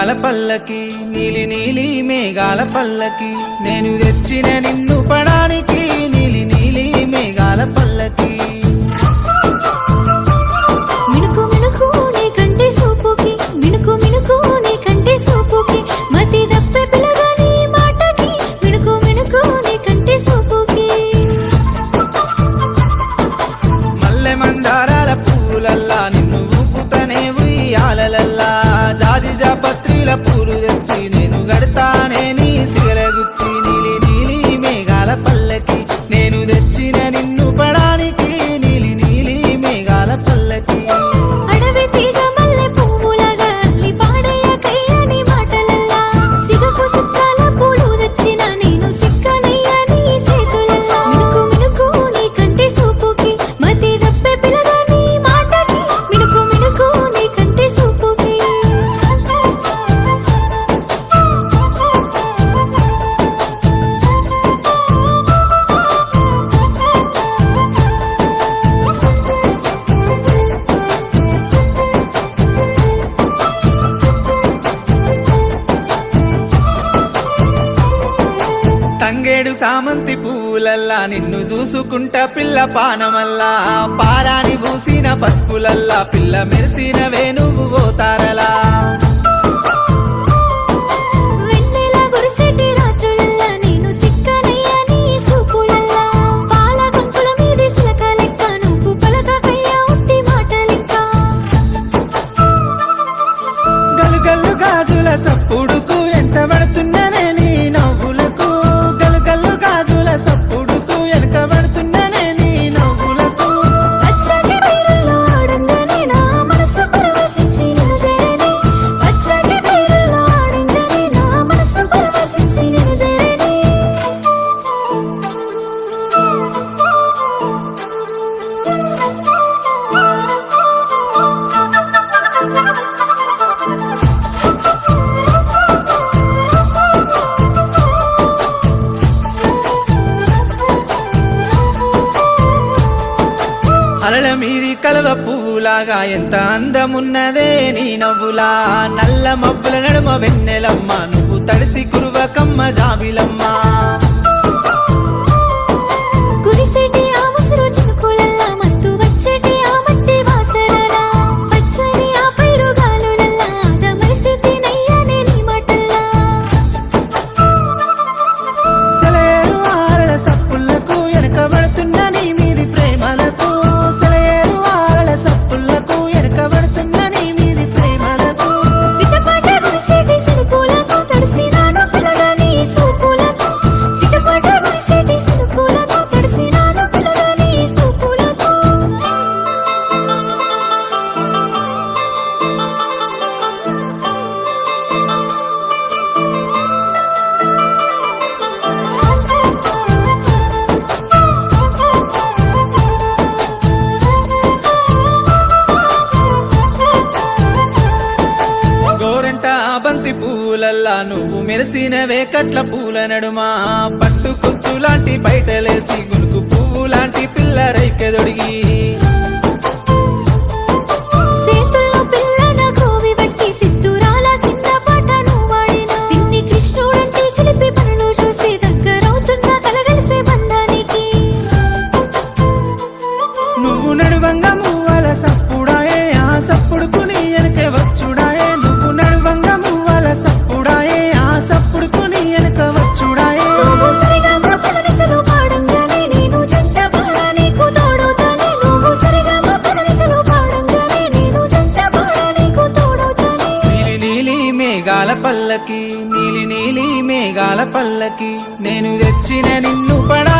మేఘాల పల్లకి నీలి నీలి మేఘాల పల్లకి నేను తెచ్చిన నిన్ను పడానికి నీలి నీలి మేఘాల పల్లకి మినుకు మినుకు నీ కంటే సూపుకి మినుకు మినుకు నీ కంటే సూపుకి మతి దప్పే పిల్లగాని మాటకి మినుకు మినుకు నీ కంటే సూపుకి మల్లె మందారాల పూలల్లా నిన్ను ఊపుతనే ఉయ్యాలల్లా జాజి జాపత్రిల పూలు తెచ్చి నేను గడతానే నీ సిగలగుచ్చి నీలి నీలి మేఘాల పల్లకి నేను తెచ్చిన నిన్ను పడానికి నీలి నీలి మేఘాల పల్లకి అడవి తీగ మల్లె పువ్వులాగా అల్లి పాడయ్య కయ్యని మాటలల్లా సిగకు సిక్కాల పూలు తెచ్చిన నేను సిక్కనయ్య నీ సేతులల్లా మినుకు మినుకు నీ కంటే సూపుకి మతి దప్పే పిల్లగాని మాటకి మినుకు మినుకు నీ కంటే సూపుకి తంగేడు సామంతి పూలల్లా నిన్ను చూసుకుంటా పిల్ల పానమల్లా పారాని పూసిన పసుపులల్లా పిల్ల మెరిసిన వేణువు పోతారలా వెన్నెల గురిసెటి రాత్రులల్లా నేను సిక్కనయ్య నీ సూపులల్లా పాల గొంతుల మీది సిలక లెక్క నువ్వు పలకకయ్య ఉత్తి మాటలెక్క గలుగల్లు గాజుల సప్పుడుకు ఎంట పడుతున్ననే నీ నవ్వులకు గలుగల్లు గాజుల సప్పుడుకు వెనక పడుతున్ననే నీ నవ్వులకు పచ్చటి బైరుల్లో ఆడంగానే నా మనసు పరవశించి నిన్ను చేరని పచ్చటి బైరుల్లో ఆడంగానే నా మనసు పరవశించి నిన్ను చేరని అలల మీది కలవ పువ్వులాగా ఎంత అందమున్నదే నీ నవ్వులా నల్ల మబ్బుల నడుమ వెన్నెలమ్మ నువ్వు తడిసి కురువకమ్మ జాబిలమ్మ గురిసెటి ఆ ముసురు చినుకులల్లా మత్తు వచ్చేటి ఆ మట్టి వాసనలా పచ్చని ఆ పైరు గాలులల్లా దమరిసితి నయ్యనే నీ మాటల్లా సెలయేరు ఆరల సప్పుళ్లకు వెనకబడుతున్న నీ మీది ప్రేమలకు సెలయేరు ఆరల సప్పుళ్లకు వెనకబడుతున్న నీ మీది ప్రేమలకు సిటపాట గురిసెటి సినుకులకు తడిసినాను పిల్లగాని సూపులకు సిటపాట గురిసెటి సినుకులకు తడిసినాను పిల్లగాని సూపులకు గోరంట బంతి పూలల్లా నువ్వు మెరిసిన వేకట్ల పూల నడుమా పట్టు కొచ్చు లాంటి బయటలేసి గునుకు పువ్వు లాంటి పిల్ల రైకెదొడిగి సేతుల్లో పిల్లన కోవి బట్టి సిద్ధురాల సిన్న పాటను వాడిన సిన్ని కృష్ణుడంటే చిలిపి పనులు చూసి దగ్గరవుతున్న కలగలిసే బంధానికి నువ్వు నడువంగ మువ్వల సప్పుడాయే ఆ సప్పుడుకు నీ వెనక వచ్చుడాయే నువ్వు నడువంగ మువ్వల సప్పుడాయే ఆ సప్పుడుకు నీ వెనక వచ్చుడాయే నువ్వు సరిగా మా పదనిసలు పాడంగానే నేను జంట పాడా నీకు తోడవుతానే నువ్వు సరిగా మా పదనిసలు పాడంగానే నేను జంట పాడా నీకు తోడవుతానే నీలి నీలి మేఘాల పల్లకి నీలి నీలి మేఘాల పల్లకి నేను తెచ్చిన నిన్ను పడా